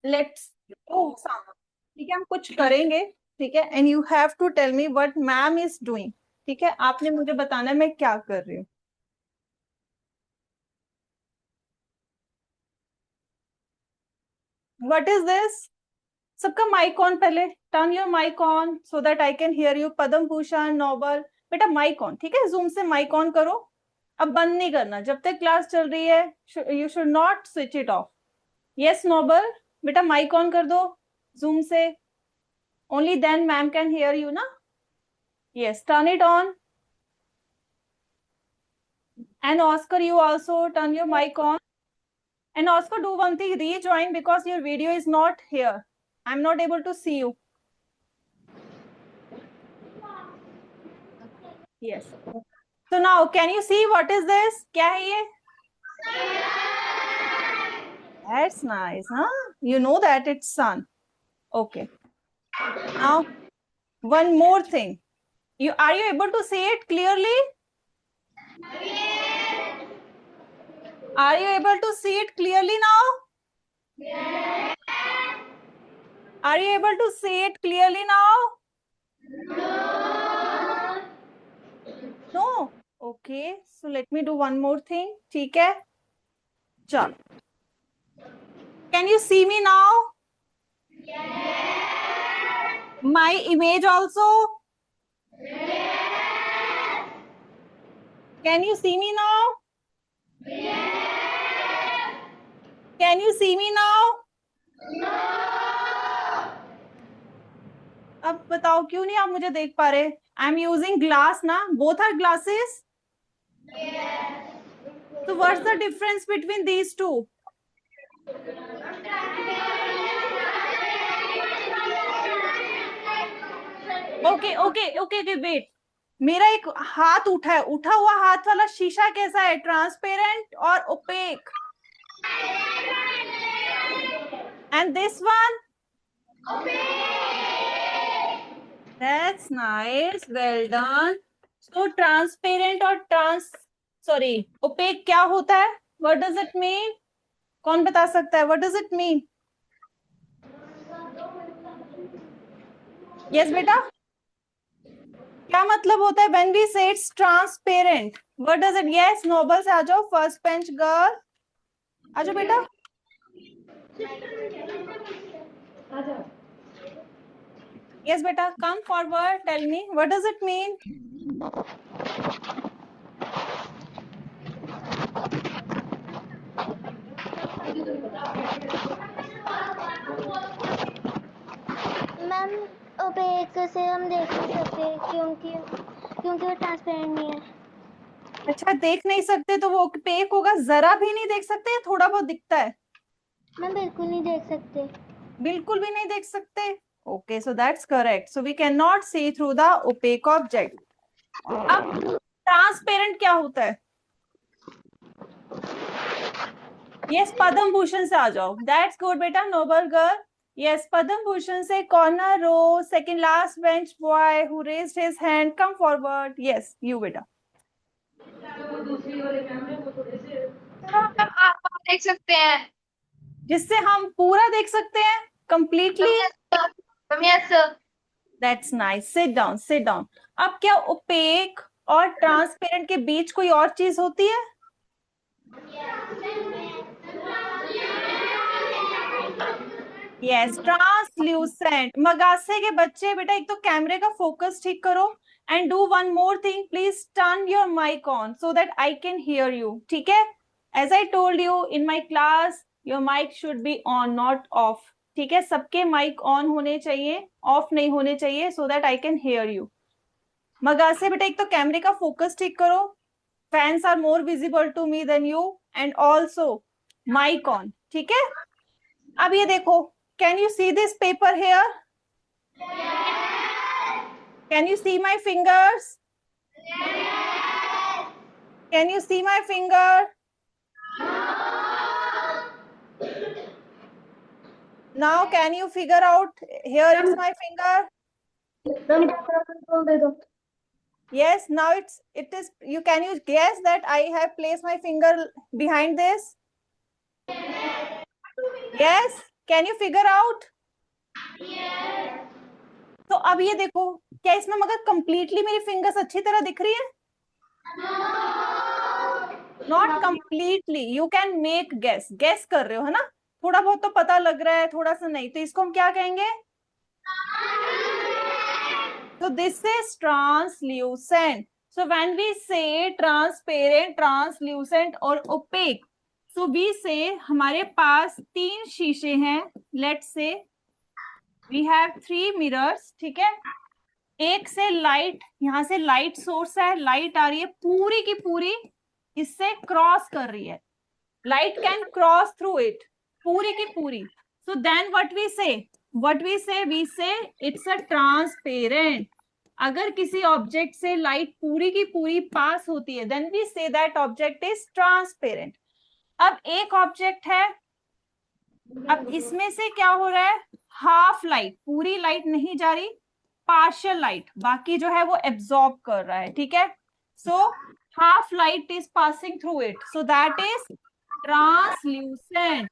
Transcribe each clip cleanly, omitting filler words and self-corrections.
Let's ठीक है, हम कुछ करेंगे, ठीक है, and you have to tell me what ma'am is doing. ठीक है, आपने मुझे बताना है मैं क्या कर रही हूँ। What is this? सबका माइक ऑन, पहले turn your mic on so that I can hear you. Padma Bhushan, Nobel, बेटा माइक ऑन, ठीक है, जूम से माइक ऑन करो। अब बंद नहीं करना, जब तक क्लास चल रही है you should not switch it off. Yes Noble, बेटा माइक ऑन कर दो जूम से, only then ma'am can hear you ना। Yes, turn it on. And Oscar, you also turn your mic on. And Oscar, do one thing, rejoin because your video is not here. I'm not able to see you. Yes. So now, can you see what is this? क्या है ये? That's nice, huh? You know that it's sun. Okay. Now, one more thing. Are you able to see it clearly? Are you able to see it clearly now? Yes. Are you able to see it clearly now? No. Okay. So let me do one more thing. ठीक है? चल. Can you see me now? Yes. My image also? Yes. Can you see me now? Yes. Can you see me now? No. अब बताओ क्यों नहीं आप मुझे देख पा रहे? आई एम यूजिंग ग्लास ना, both are glasses? Yes. So what's the difference between these two? Okay wait, मेरा एक हाथ उठा है, उठा हुआ हाथ वाला शीशा कैसा है? ट्रांसपेरेंट और opaque? And this one? That's nice, well done. So transparent और opaque क्या होता है? What does it mean? कौन बता सकता है? What does it mean? Yes बेटा, क्या मतलब होता है when we say it's transparent? What does it? Yes, Noble से आ जाओ, first bench girl, आ जाओ बेटा. Yes बेटा, come forward, tell me what does it mean? Ma'am opaque से हम देख नहीं सकते क्योंकि वो ट्रांसपेरेंट नहीं है. अच्छा, देख नहीं सकते तो वो ओपेक होगा, जरा भी नहीं देख सकते, थोड़ा बहुत दिखता है? मैम बिल्कुल नहीं देख सकते. बिल्कुल भी नहीं देख सकते. Okay, so that's correct. So we cannot see through the opaque object. अब ट्रांसपेरेंट क्या होता है? यस, पद्म भूषण से आ जाओ. दैट्स गुड बेटा, Nobel girl. Yes, Padma Bhushan से corner row, second last bench boy who raised his hand, come forward. Yes, you बेटा. आप देख सकते हैं जिससे हम पूरा देख सकते हैं completely. Yes sir. That's nice. Sit down, sit down. अब क्या ओपेक और ट्रांसपेरेंट के बीच कोई और चीज होती है? Yes, translucent. मगासे के बच्चे बेटा, एक तो कैमरे का फोकस ठीक करो and do one more thing, please turn your mic on so that I can hear you. ठीक है, as I told you in my class, your mic should be on not off. ठीक है, सबके mic on होने चाहिए, of नहीं होने चाहिए, so that I can hear you. मगासे बेटा, एक तो कैमरे का फोकस ठीक करो, fans are more visible to me than you, and also mic on. ठीक है, अब ये देखो, can you see this paper here? Yes. Can you see my fingers? Yes. Can you see my finger? No. Now can you figure out, here it's my finger? Yes, now it is, can you guess that I have placed my finger behind this? Yes. Can you figure out? तो अब ये देखो, क्या इसमें मगर completely मेरी fingers अच्छी तरह दिख रही है? Not completely, you can make guess, guess कर रहे हो है ना, थोड़ा बहुत तो पता लग रहा है, थोड़ा सा नहीं, तो इसको हम क्या कहेंगे? So this is translucent. So when we say transparent, translucent और opaque, so we say हमारे पास 3 शीशे हैं. Let's say we have 3 mirrors, ठीक है? एक से लाइट, यहाँ से लाइट सोर्स है, लाइट आ रही है पूरी की पूरी, इससे क्रॉस कर रही है. Light can cross through it, पूरी की पूरी. So then what we say? We say it's a transparent. अगर किसी ऑब्जेक्ट से लाइट पूरी की पूरी पास होती है, then we say that object is transparent. अब एक ऑब्जेक्ट है, अब इसमें से क्या हो रहा है? हाफ लाइट, पूरी लाइट नहीं जा रही, पार्शियल लाइट, बाकी जो है वो एब्सॉर्ब कर रहा है, ठीक है? So half light is passing through it, so that is translucent.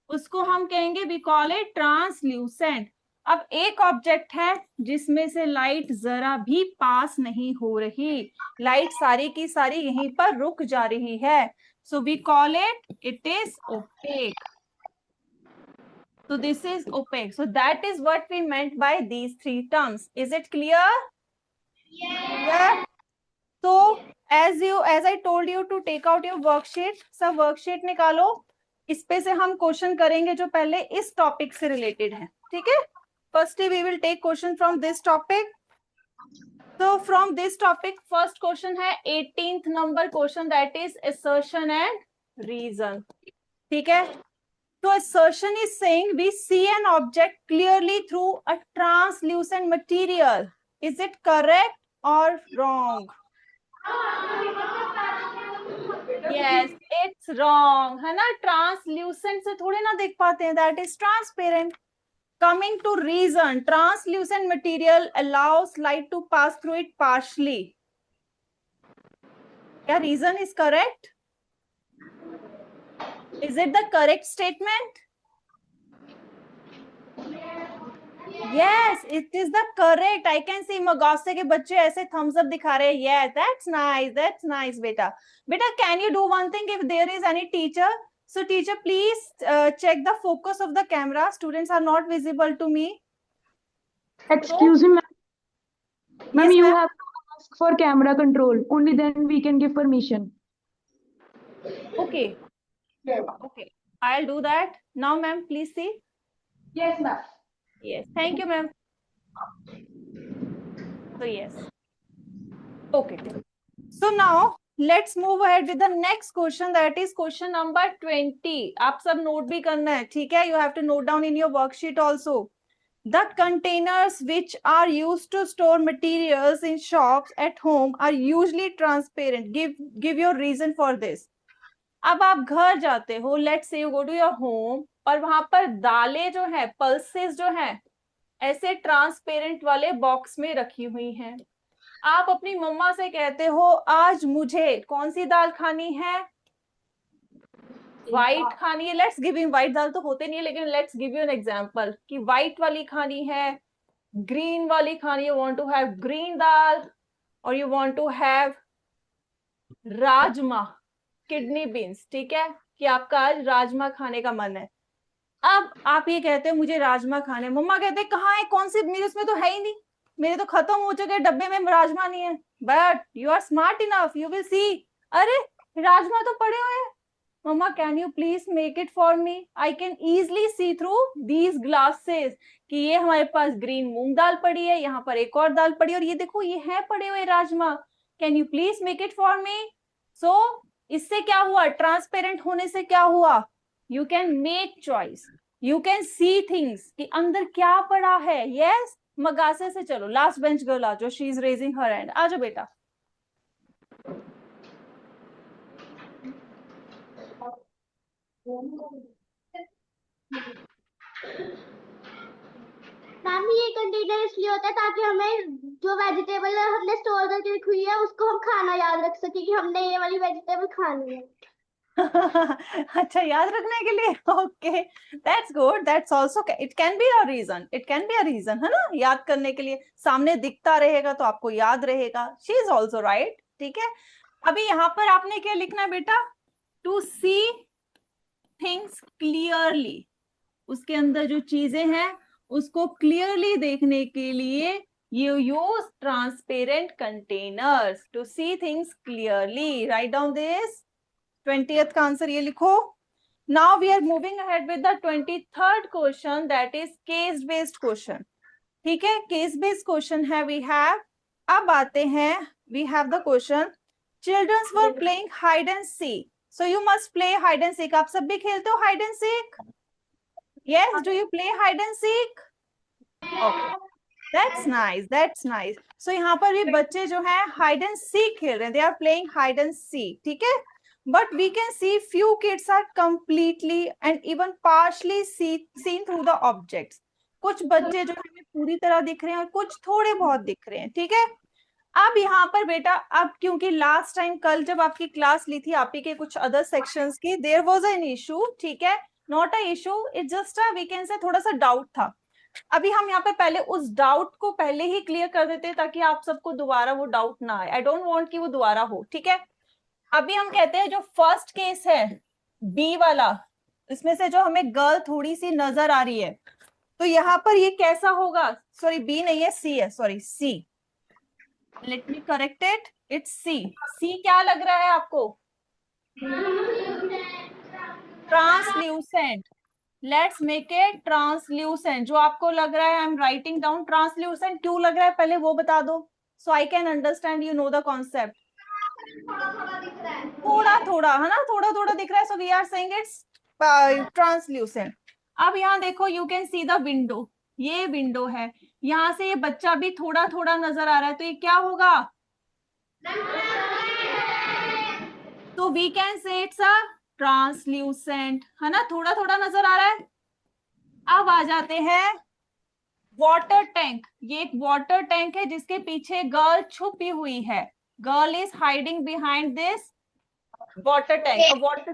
उसको हम कहेंगे, वी कॉल इट ट्रांसल्यूसेंट. अब एक ऑब्जेक्ट है जिसमें से लाइट जरा भी पास नहीं हो रही, लाइट सारी की सारी यहीं पर रुक जा रही है, so we call it is opaque. So this is opaque. So that is what we meant by these 3 terms. Is it clear? Yes. Yeah. So as I told you to take out your worksheet, सब worksheet निकालो. इस पे से हम question करेंगे जो पहले इस टॉपिक से रिलेटेड है, ठीक है? Firstly we will take question from this topic. So from this topic first question है 18th number question, that is assertion and reason. ठीक है? So assertion is saying we see an object clearly through a translucent material. Is it correct or wrong? Yes, it's wrong. है ना? Translucent से थोड़े ना देख पाते हैं. That is transparent. Coming to reason, translucent material allows light to pass through it partially. क्या reason is correct? Is it the correct statement? Yes, it is the correct. I can see Magasse के बच्चे ऐसे thumbs up दिखा रहे हैं. Yes, that's nice, beta. Beta, can you do one thing if there is any teacher? So teacher, please check the focus of the camera. Students are not visible to me. Excuse me, ma'am. Ma'am, Yes, you ma'am. have to ask for camera control. Only then we can give permission. Okay. Okay. I'll do that. Now, ma'am, please see. Yes, ma'am. Yes. Thank you, ma'am. So yes. Okay. So now let's move ahead with the next question, that is question number 20. आप सब note भी करना है, ठीक है? You have to note down in your worksheet also. The containers which are used to store materials in shops at home are usually transparent. Give your reason for this. अब आप घर जाते हो, let's say you go to your home, और वहां पर दालें जो है, पल्सेस जो है, ऐसे ट्रांसपेरेंट वाले बॉक्स में रखी हुई हैं. आप अपनी मम्मा से कहते हो आज मुझे कौन सी दाल खानी है? व्हाइट खानी है. लेट्स गिव यू, व्हाइट दाल तो होते नहीं है, लेकिन let's give you an example कि व्हाइट वाली खानी है, ग्रीन वाली खानी है, want to have green dal, और you want to have rajma, kidney beans, ठीक है? कि आपका आज राजमा खाने का मन है. अब आप ये कहते हो मुझे राजमा खाने, मम्मा कहते हैं कहाँ है, कौन सी, मेरे उसमें तो है ही नहीं, मेरे तो खत्म हो चुके, डब्बे में राजमा नहीं है. But you are smart enough, you will see, अरे राजमा तो पड़े हुए हैं. Mamma can you please make it for me? I can easily see through these glasses कि ये हमारे पास ग्रीन मूंग दाल पड़ी है, यहाँ पर एक और दाल पड़ी है, और ये देखो ये है पड़े हुए rajma. Can you please make it for me? So इससे क्या हुआ? ट्रांसपेरेंट होने से क्या हुआ? You can make choice, you can see things कि अंदर क्या पड़ा है. यस, मगासे से चलो, लास्ट बेंच गर्ल आ जाओ, she is raising her hand. आ जाओ बेटा. मैम ये कंटेनर इसलिए होता है ताकि हमें जो वेजिटेबल हमने स्टोर करके रखी हुई है उसको हम खाना याद रख सके कि हमने ये वाली वेजिटेबल खानी है. अच्छा, याद रखने के लिए, okay, that's good, that's also, it can be a reason, it can be a reason, है ना, याद करने के लिए, सामने दिखता रहेगा तो आपको याद रहेगा, शी इज आल्सो राइट, ठीक है। अभी यहाँ पर आपने क्या लिखना है बेटा, टू सी थिंग्स क्लियरली, उसके अंदर जो चीजें हैं उसको क्लियरली देखने के लिए you use transparent containers to see things clearly. Write down this 20th का आंसर ये लिखो। Now we are moving ahead with the 23rd question, that is case based question. ठीक है, case based question है we have। अब आते हैं, we have the question, children were playing hide and seek, so you must play hide and seek। आप सब भी खेलते हो hide and seek? Yes, do you play hide and seek? Okay, that's nice, that's nice। So यहाँ पर भी बच्चे जो हैं hide and seek खेल रहे हैं, they are playing hide and seek, ठीक है। But we can see few kids are completely and even partially seen through the objects। कुछ बच्चे जो हमें पूरी तरह दिख रहे हैं और कुछ थोड़े बहुत दिख रहे हैं, ठीक है। अब यहाँ पर बेटा, अब क्योंकि लास्ट टाइम कल जब आपकी क्लास ली थी आप ही के कुछ अदर सेक्शंस की, देयर वाज एन इशू, ठीक है, not a issue, it just a we can say थोड़ा सा डाउट था। अभी हम यहाँ पे पहले उस डाउट को पहले ही क्लियर कर देते हैं ताकि आप सबको दोबारा वो डाउट ना आए। आई डोंट वांट कि वो दोबारा हो, ठीक है। अभी हम कहते हैं जो फर्स्ट केस है बी वाला, इसमें से जो हमें गर्ल थोड़ी सी नजर आ रही है, तो यहाँ पर ये कैसा होगा, सॉरी बी नहीं है, सी है, sorry C, let me correct it, it's C. C क्या लग रहा है आपको? Translucent, let's make it translucent. जो आपको लग रहा है, I am writing down, translucent क्यों लग रहा है पहले वो बता दो, so I can understand, you know the concept. थोड़ा थोड़ा है ना, थोड़ा थोड़ा दिख रहा है, so we are saying it's translucent. अब यहाँ देखो, you can see the window, ये विंडो है, यहाँ से ये बच्चा भी थोड़ा थोड़ा नजर आ रहा है, तो ये क्या होगा? तो we can say it's a translucent, है ना, थोड़ा थोड़ा नजर आ रहा है। अब आ जाते हैं वाटर टैंक। ये एक वाटर टैंक है जिसके पीछे गर्ल छुपी हुई है, girl is hiding behind this water tank. Water,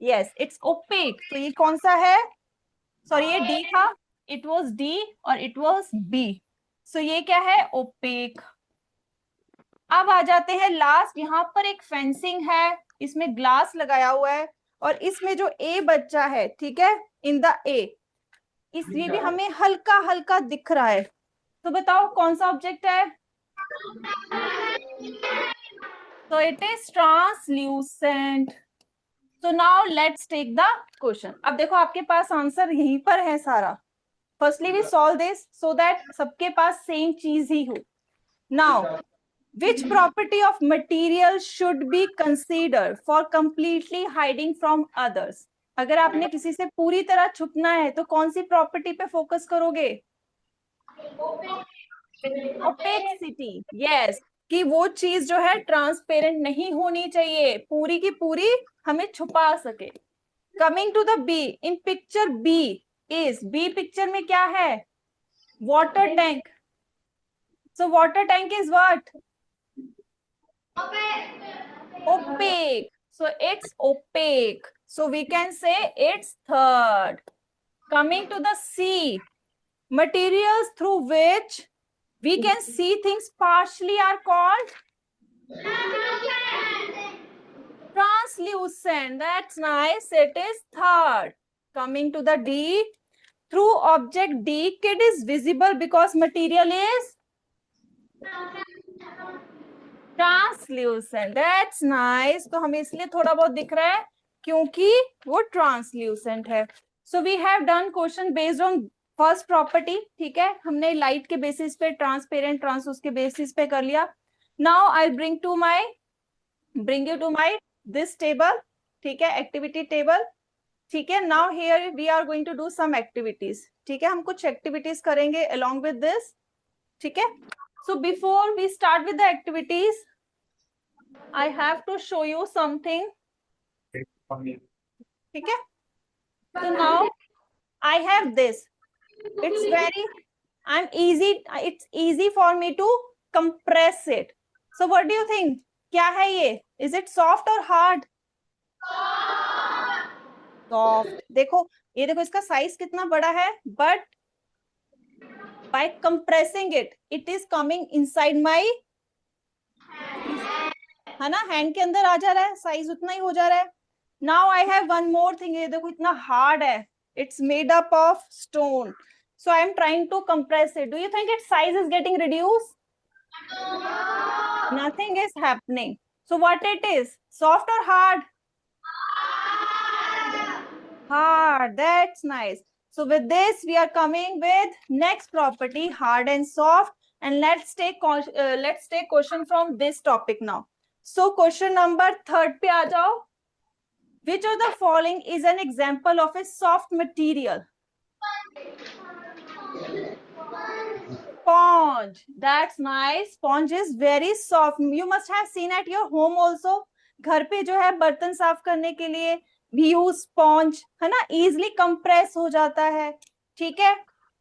yes, it's opaque. तो ये कौन सा है? सॉरी ये डी था, इट वाज डी और इट वाज बी, सो ये क्या है? ओपेक। अब आ जाते हैं लास्ट, यहाँ पर एक फेंसिंग है, इसमें ग्लास लगाया हुआ है और इसमें जो ए बच्चा है, ठीक है, इन द ए, इसलिए भी हमें हल्का हल्का दिख रहा है, तो बताओ कौन सा ऑब्जेक्ट है? तो it is translucent. So now let's take the question. अब देखो आपके पास आंसर यहीं पर है सारा। Firstly we solve this so that सबके पास सेम चीज ही हो। Now which property of material should be considered for completely hiding from others? अगर आपने किसी से पूरी तरह छुपना है तो कौन सी प्रॉपर्टी पे फोकस करोगे? ओपेसिटी, यस, कि वो चीज जो है ट्रांसपेरेंट नहीं होनी चाहिए, पूरी की पूरी हमें छुपा सके। Coming to the B, in picture B is, B picture में क्या है? Water tank. So water tank is what? Opaque. So it's opaque. So we can say it's third. Coming to the C, materials through which we can see things partially are called translucent. That's nice. It is third. Coming to the D, through object D, kid is visible because material is translucent. That's nice. तो हमें इसलिए थोड़ा बहुत दिख रहा है क्योंकि वो ट्रांसल्यूसेंट है। So we have done question based on first property, ठीक है, हमने लाइट के बेसिस पे, ट्रांसपेरेंट, ट्रांस उसके बेसिस पे कर लिया। Now I bring you to my this table, ठीक है, एक्टिविटी टेबल, ठीक है। Now here we are going to do some activities, ठीक है, हम कुछ एक्टिविटीज करेंगे अलोंग विद दिस, ठीक है। So before we start with the activities, I have to show you something. ठीक है? So now I have this. It's easy for me to compress it. So what do you think? क्या है ये? Is it soft or hard? Soft. देखो ये देखो इसका size कितना बड़ा है, but by compressing it is coming inside my, है ना, हैंड के अंदर आ जा रहा है, साइज उतना ही हो जा रहा है। Now I have one more thing, ये देखो इतना हार्ड है, it's made up of stone, so I am trying to compress it. Do you think its size is getting reduced? Nothing is happening. So what it is, soft or hard? Hard. That's nice. So with this we are coming with next property, hard and soft, and let's take question from this topic now. So question number 3 पे आ जाओ. Which of the following is an example of a soft material? Sponge. That's nice. Sponge is very soft. You must have seen at your home also. घर पे जो है बर्तन साफ करने के लिए we use sponge, है ना, easily compress हो जाता है. ठीक है.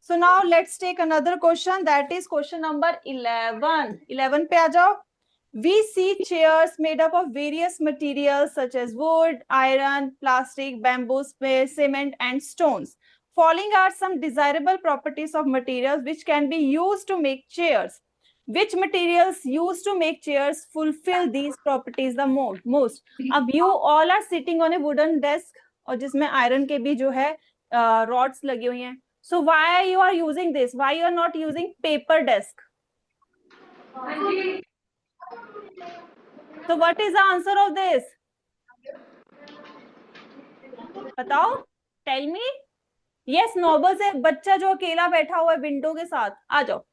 So now let's take another question, that is question number 11. 11 पे आ जाओ. We see chairs made up of various materials such as wood, iron, plastic, bamboo, cement, and stones. Following are some desirable properties of materials which can be used to make chairs. Which materials used to make chairs fulfill these properties the most? अब you all are sitting on a wooden desk और जिसमें iron के भी जो है rods लगी हुई हैं. So why you are using this? Why you are not using paper desk? So what is the answer of this? बताओ, tell me. Yes, नोबल से बच्चा जो अकेला बैठा हुआ है विंडो के साथ, आ जाओ.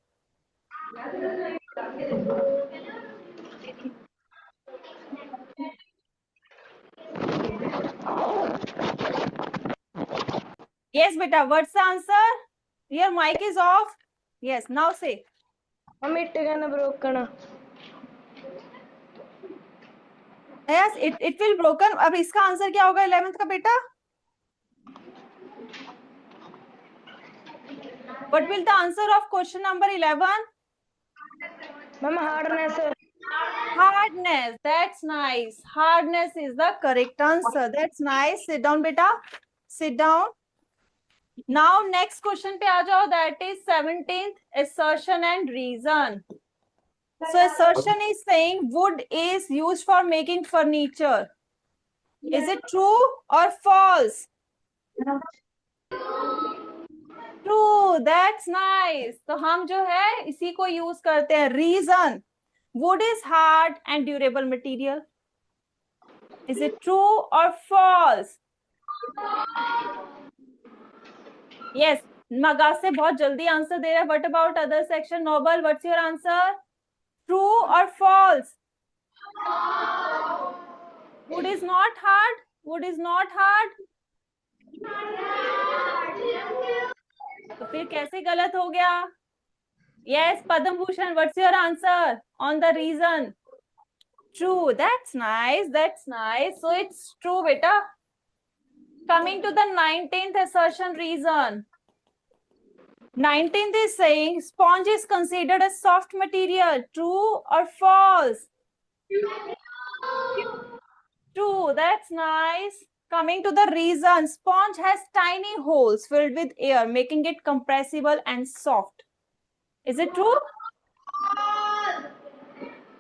Yes, beta. What's the answer? Your mic is off. Yes, now say. Yes, it will broken. अब इसका आंसर क्या होगा 11th का बेटा? What will the answer of question number 11? Ma'am, hardness. Hardness. That's nice. Hardness is the correct answer. That's nice. Sit down, beta. Sit down. Now next question पे आ जाओ. That is 17th, assertion and reason. So assertion is saying wood is used for making furniture. Is it true or false? True. That's nice. तो हम जो है इसी को use करते हैं. Reason. Wood is hard and durable material. Is it true or false? Yes. मगास से बहुत जल्दी आंसर दे रहा है. What about other section? Noble, what's your answer? True or false? Wood is not hard. Wood is not hard. तो फिर कैसे गलत हो गया? Yes, Padam Bhushan, what's your answer on the reason? True. That's nice. That's nice. So it's true, beta. Coming to the 19th assertion reason. 19th is saying sponge is considered a soft material. True or false? True. That's nice. Coming to the reason, sponge has tiny holes filled with air, making it compressible and soft. Is it true?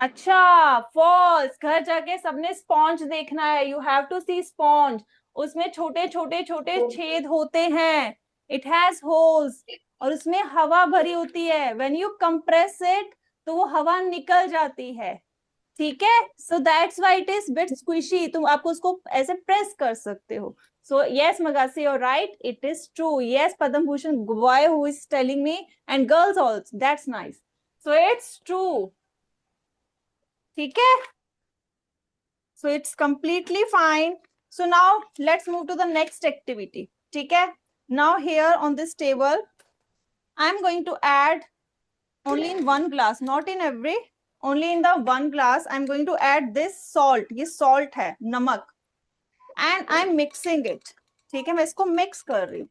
अच्छा, false. घर जाके सबने sponge देखना है. You have to see sponge. उसमें छोटे छोटे छोटे छेद होते हैं. It has holes. और उसमें हवा भरी होती है. When you compress it, तो वो हवा निकल जाती है. ठीक है? So that's why it is bit squishy. तुम आपको उसको ऐसे press कर सकते हो. So yes, Magasi, you're right. It is true. Yes, Padam Bhushan, boy who is telling me, and girls also. That's nice. So it's true. ठीक है? So it's completely fine. So now let's move to the next activity. ठीक है? Now here on this table, I'm going to add only in one glass, not in every. Only in the one glass, I'm going to add this salt. ये salt है, नमक. And I'm mixing it. ठीक है, मैं इसको mix कर रही हूँ.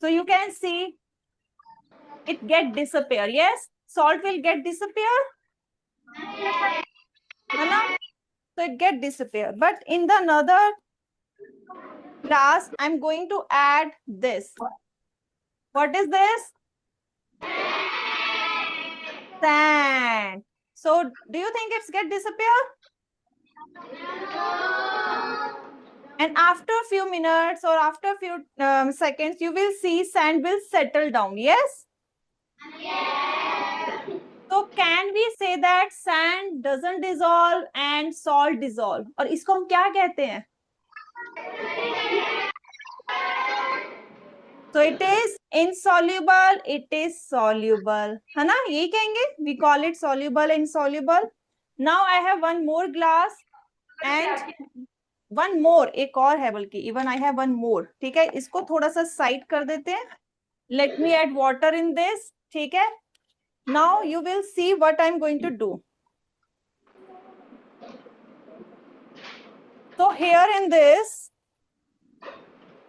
So you can see it get disappear. Yes, salt will get disappear. है ना? So it get disappear. But in the another glass, I'm going to add this. What is this? Sand. So do you think it's get disappear? And after a few minutes or after a few seconds, you will see sand will settle down. Yes? So can we say that sand doesn't dissolve and salt dissolve? और इसको हम क्या कहते हैं? So it is insoluble, it is soluble. है ना? यही कहेंगे? We call it soluble, insoluble. Now I have one more glass and one more. एक और है बल्कि. Even I have one more. ठीक है? इसको थोड़ा सा side कर देते हैं. Let me add water in this. ठीक है? Now you will see what I'm going to do. So here in this,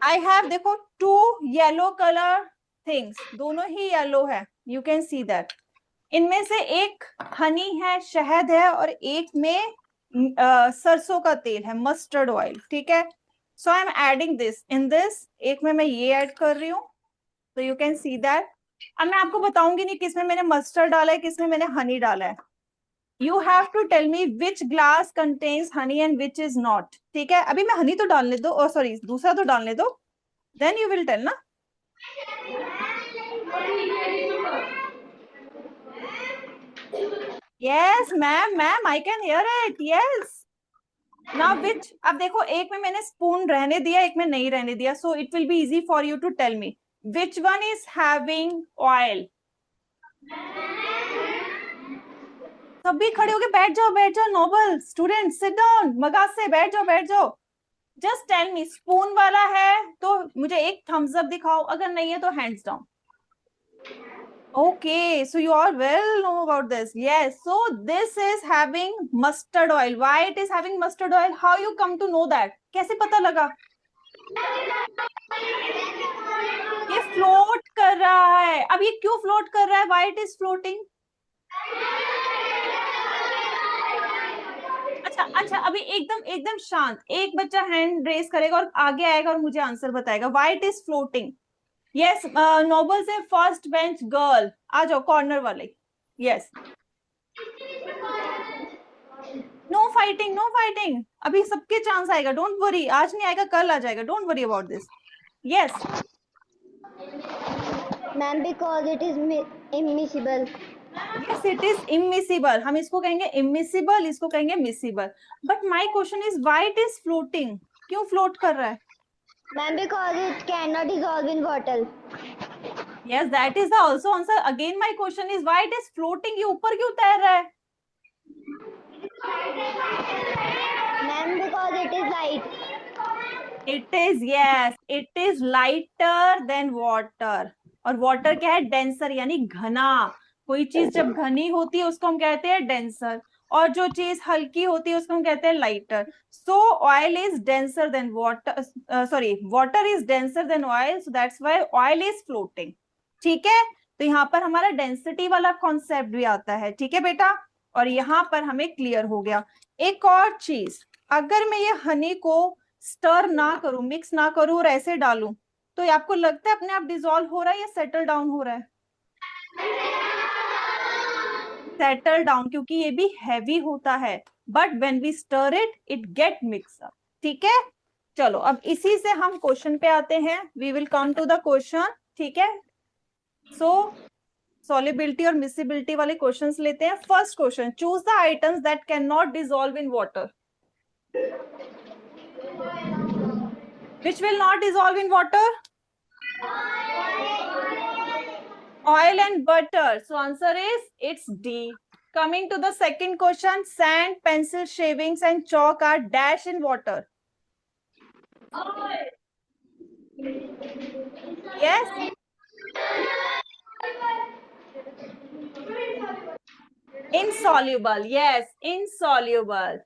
I have देखो two yellow color things. दोनों ही yellow है. You can see that. इनमें से एक honey है, शहद है और एक में सरसों का तेल है, mustard oil. ठीक है? So I'm adding this in this. एक में मैं ये ऐड कर रही हूँ. So you can see that. अब मैं आपको बताऊंगी नहीं किसमें मैंने मस्टर्ड डाला है, किसमें मैंने हनी डाला है. You have to tell me which glass contains honey and which is not. ठीक है? अभी मैं हनी तो डालने दो, और सॉरी दूसरा तो डालने दो. Then you will tell ना. Yes, ma'am, I can hear it. Yes. Now which? अब देखो एक में मैंने स्पून रहने दिया, एक में नहीं रहने दिया. So it will be easy for you to tell me which one is having oil. सभी खड़े होके बैठ जाओ. Noble student sit down. मगाज से बैठ जाओ. जस्ट टेल मी, स्पून वाला है तो मुझे एक थम्स अप दिखाओ, अगर नहीं है तो hands down. Okay, so you all well know about this. Yes, so this is having mustard oil. Why it is having mustard oil? How you come to know that? कैसे पता लगा? ये float कर रहा है. अब ये क्यों float कर रहा है? Why it is floating? अच्छा अभी एकदम शांत. एक बच्चा हैंड रेस करेगा और आगे आएगा और मुझे आंसर बताएगा. Why it is floating? Yes, Noble से फर्स्ट बेंच गर्ल आ जाओ, कॉर्नर वाले. यस. No fighting. अभी सबके चांस आएगा. Don't worry. आज नहीं आएगा कल आ जाएगा. Don't worry about this. Yes ma'am because it is immiscible. Yes it is immiscible. हम इसको कहेंगे इमिसिबल, इसको कहेंगे miscible. But my question is why it is floating. क्यों फ्लोट कर रहा है? Ma'am because it can not dissolve in water. Yes, that is the also answer. Again, my question is why it is floating? ये ऊपर क्यों तैर रहा है? Ma'am because it is light. It is, yes, it is lighter than water. और water क्या है? Denser, यानी घना. कोई चीज जब घनी होती है उसको हम कहते हैं denser, और जो चीज हल्की होती है उसको हम कहते हैं lighter. So oil is denser than water. Water is denser than oil, so that's why oil is floating. ठीक है? तो यहाँ पर हमारा डेंसिटी वाला कॉन्सेप्ट भी आता है. ठीक है बेटा? और यहाँ पर हमें क्लियर हो गया. एक और चीज, अगर मैं ये हनी को स्टर ना करूं, मिक्स ना करूं और ऐसे डालूं, तो आपको लगता है अपने आप डिसॉल्व हो रहा है या सेटल डाउन हो रहा है? सेटल डाउन, क्योंकि ये भी हैवी होता है. But when we stir it get mix up. ठीक है? चलो अब इसी से हम क्वेश्चन पे आते हैं. We will come to the question. ठीक है? सो solubility और miscibility वाले क्वेश्चंस लेते हैं. First question, choose the items that can not dissolve in water. Which will not dissolve in water? Oil and butter. So answer is it's D. Coming to the second question, sand, pencil, shavings and chalk are dash in water. Yes. Insoluble. Yes, insoluble.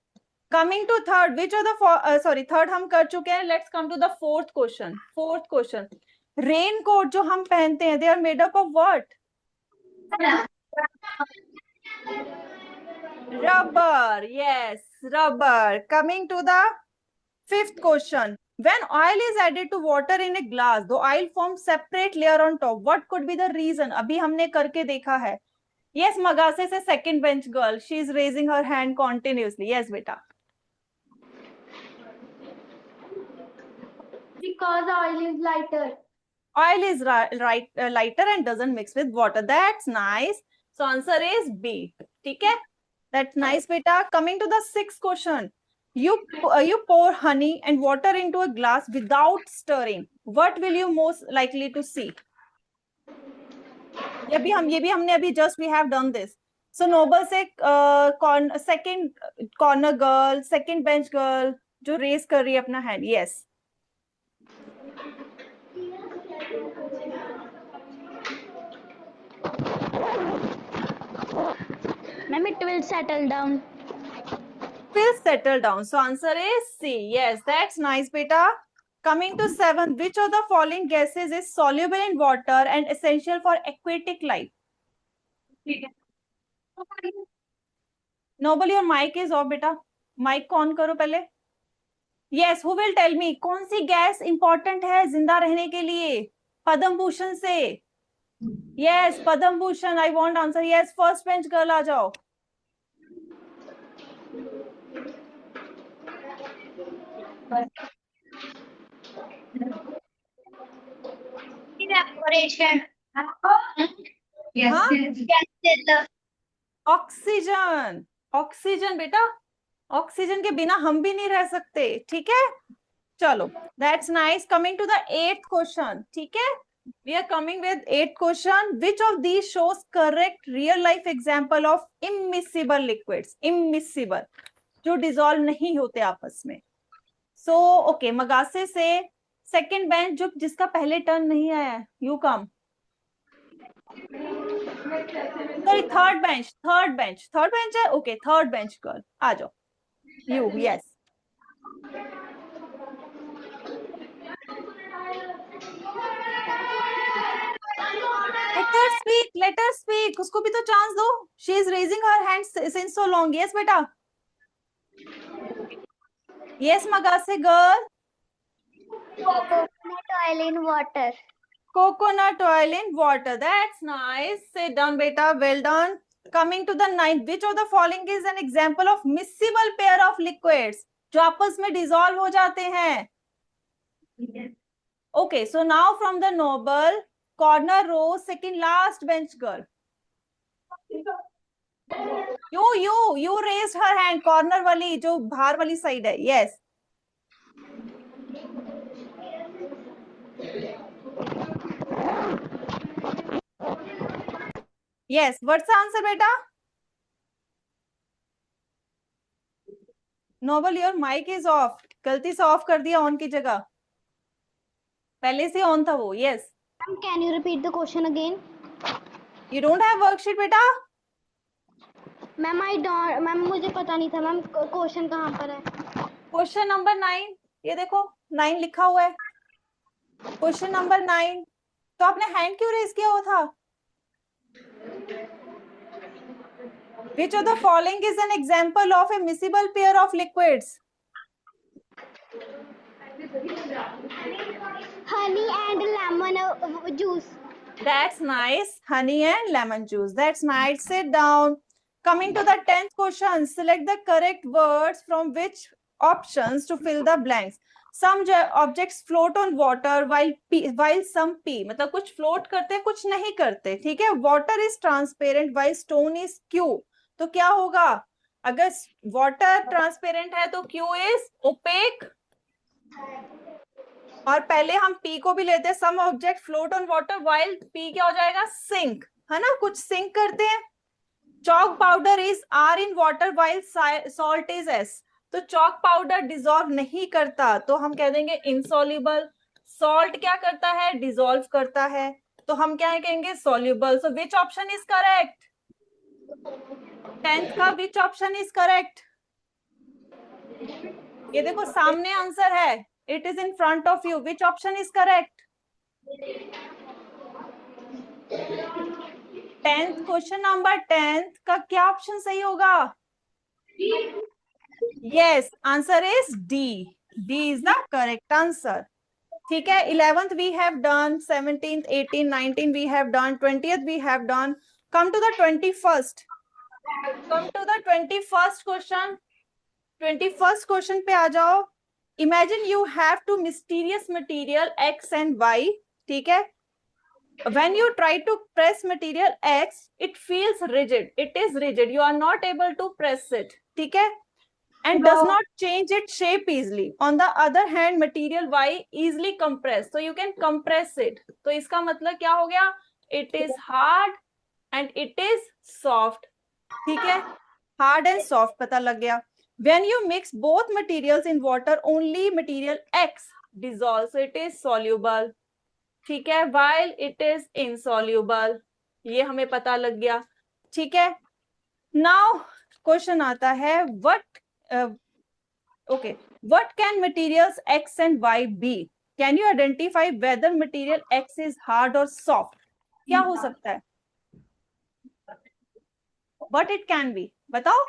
Coming to third, which are the third हम कर चुके हैं. Let's come to the fourth question. Fourth question, raincoat जो हम पहनते हैं, they are made up of what? Rubber. Yes, rubber. Coming to the fifth question, When oil is added to water in a glass, the oil forms separate layer on top. What could be the reason? अभी हमने करके देखा है. Yes, Magase से second bench girl. She is raising her hand continuously. Yes, beta. Because oil is lighter. Oil is lighter and doesn't mix with water. That's nice. So answer is B. ठीक है? That's nice, beta. Coming to the sixth question. You pour honey and water into a glass without stirring. What will you most likely to see? ये भी हमने अभी just we have done this. So Noble से second corner girl, second bench girl जो raise कर रही है अपना hand. Yes. Ma'am, it will settle down. Will settle down. So answer is C. Yes, that's nice, beta. Coming to 7, which of the following gases is soluble in water and essential for aquatic life? Noble, your mic is off, beta. Mic on करो पहले. Yes, who will tell me? कौन सी gas important है जिंदा रहने के लिए? पद्म भूषण से. Yes, Padma Bhushan. I want answer. Yes, first bench girl आ जाओ. Evaporation. Yes. हाँ? Gas. ऑक्सीजन. ऑक्सीजन बेटा. ऑक्सीजन के बिना हम भी नहीं रह सकते. ठीक है, चलो. That's nice. Coming to the 8th question. ठीक है, we are coming with 8th question. Which of these shows correct real life example of immiscible liquids? Immiscible, जो डिसॉल्व नहीं होते आपस में. So okay, मगासे से सेकंड बेंच जो जिसका पहले टर्न नहीं आया है, you come. Sorry, third bench है. ओके, थर्ड बेंच गर्ल आ जाओ. You. Yes. let her speak. उसको भी तो चांस दो. She is raising her hand since so long. Yes बेटा. Yes मगासे गर्ल. Coconut oil in water. Coconut oil in water. That's nice. Sit down, beta. Well done. Coming to the 9th. Which of the following is an example of miscible pair of liquids? जो आपस में dissolve हो जाते हैं. Okay, so now from the Noble, corner row, second last bench girl. You raised her hand. Corner वाली जो बाहर वाली side है. Yes. Yes, what's the answer beta? Noble, your mic is off. गलती से ऑफ कर दिया ऑन की जगह. पहले से ऑन था वो. Yes. Can you repeat the question again? You don't have worksheet beta? Ma'am I don't. Ma'am मुझे पता नहीं था मैम क्वेश्चन कहाँ पर है. Question number 9. ये देखो 9 लिखा हुआ है. Question number 9. तो आपने हैंड क्यों रेज किया हुआ था? Which of the following is an example of a miscible pair of liquids? Honey and lemon juice. That's nice. Honey and lemon juice. That's nice. Sit down. Coming to the 10th question. Select the correct words from which options to fill the blanks. Some objects float on water while some pee. मतलब कुछ float करते हैं, कुछ नहीं करते. ठीक है. Water is transparent while stone is Q. तो क्या होगा? अगर water transparent है तो Q is opaque. और पहले हम P को भी लेते हैं. Some object float on water while P क्या हो जाएगा? Sink. है ना? कुछ sink करते हैं. Chalk powder is R in water while salt is S. तो चॉक पाउडर डिसॉल्व नहीं करता तो हम कह देंगे इनसॉल्युबल. सॉल्ट क्या करता है? डिसॉल्व करता है. तो हम क्या कहेंगे? Soluble. So which option is correct? 10th का विच ऑप्शन इज करेक्ट? ये देखो सामने आंसर है. It is in front of you. Which option is correct? 10th question number 10th का क्या ऑप्शन सही होगा? Yes, answer is D. D is the correct answer. ठीक है, 11th we have done, 17th, 18th, 19th we have done, 20th we have done. Come to the 21st. Come to the 21st question. 21st question पे आ जाओ. Imagine you have two mysterious material X and Y. ठीक है. When you try to press material X, it feels rigid. It is rigid. You are not able to press it. ठीक है. And does not change its shape easily. On the other hand, material Y easily compressed. So you can compress it. तो इसका मतलब क्या हो गया? It is hard and it is soft. ठीक है? Hard and soft पता लग गया. When you mix both materials in water, only material X dissolves. So it is soluble. ठीक है? While it is insoluble. ये हमें पता लग गया. ठीक है? Now question आता है, what can materials X and Y be? Can you identify whether material X is hard or soft? क्या हो सकता है? What it can be? बताओ.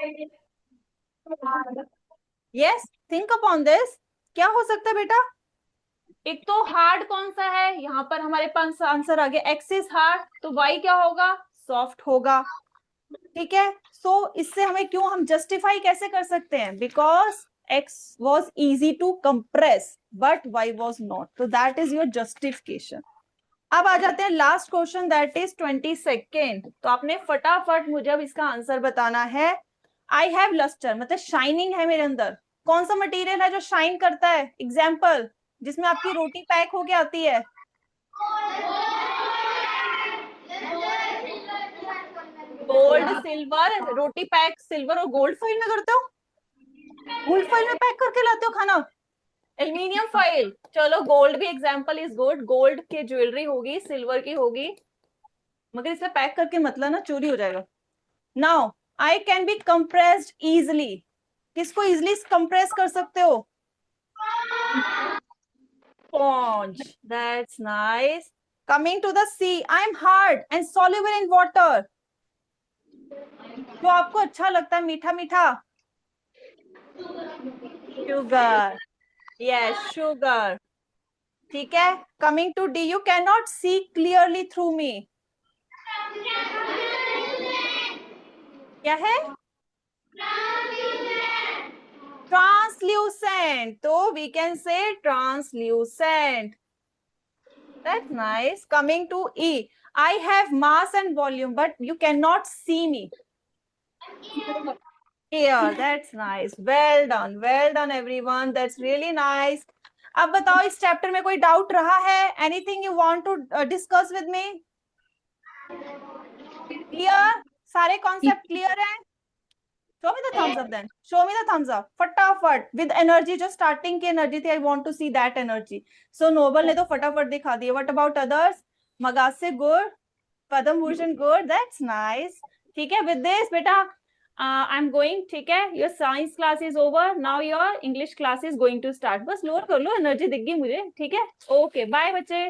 Yes, think upon this. क्या हो सकता है बेटा? एक तो हार्ड कौन सा है? यहाँ पर हमारे पास आंसर आ गया, X is hard, तो Y क्या होगा? सॉफ्ट होगा. ठीक है. सो इससे हमें क्यों, हम जस्टिफाई कैसे कर सकते हैं? Because X was easy to compress, but Y was not. So that is your justification. अब आ जाते हैं last question, that is 22nd. तो आपने फटाफट मुझे अब इसका आंसर बताना है. आई हैव लस्टर, मतलब शाइनिंग है मेरे अंदर. कौन सा मटेरियल है जो शाइन करता है? एग्जाम्पल, जिसमें आपकी रोटी पैक होके आती है. Gold, silver. रोटी पैक सिल्वर और गोल्ड फॉइल में करते हो? गोल्ड फॉइल में पैक करके लाते हो खाना? Aluminium foil. चलो गोल्ड भी एग्जांपल इज गुड. गोल्ड की ज्वेलरी होगी, सिल्वर की होगी, मगर इसे पैक करके मतलब ना चोरी हो जाएगा. Now I can be compressed easily. किसको इजिली कंप्रेस कर सकते हो? Sponge. That's nice. Coming to the C, I am hard and soluble in water. जो आपको अच्छा लगता है मीठा मीठा? शुगर. Yes, sugar. ठीक है. Coming to D, you cannot see clearly through me. क्या है? Translucent. तो we can say translucent. That's nice. Coming to E, I have mass and volume, but you cannot see me. Here, that's nice. Well done everyone. That's really nice. अब बताओ इस chapter में कोई doubt रहा है? Anything you want to discuss with me? Clear? सारे concept clear हैं? Show me the thumbs up then. Show me the thumbs up. फटाफट with energy. जो स्टार्टिंग की एनर्जी थी, I want to see that energy. So Noble ने तो फटाफट दिखा दिया. What about others? मगासे good. Padma Bhushan good. That's nice. ठीक है. With this बेटा I'm going. ठीक है. Your science class is over. Now your English class is going to start. बस लोअर कर लो, एनर्जी दिख गई मुझे. ठीक है. Okay. Bye बच्चे.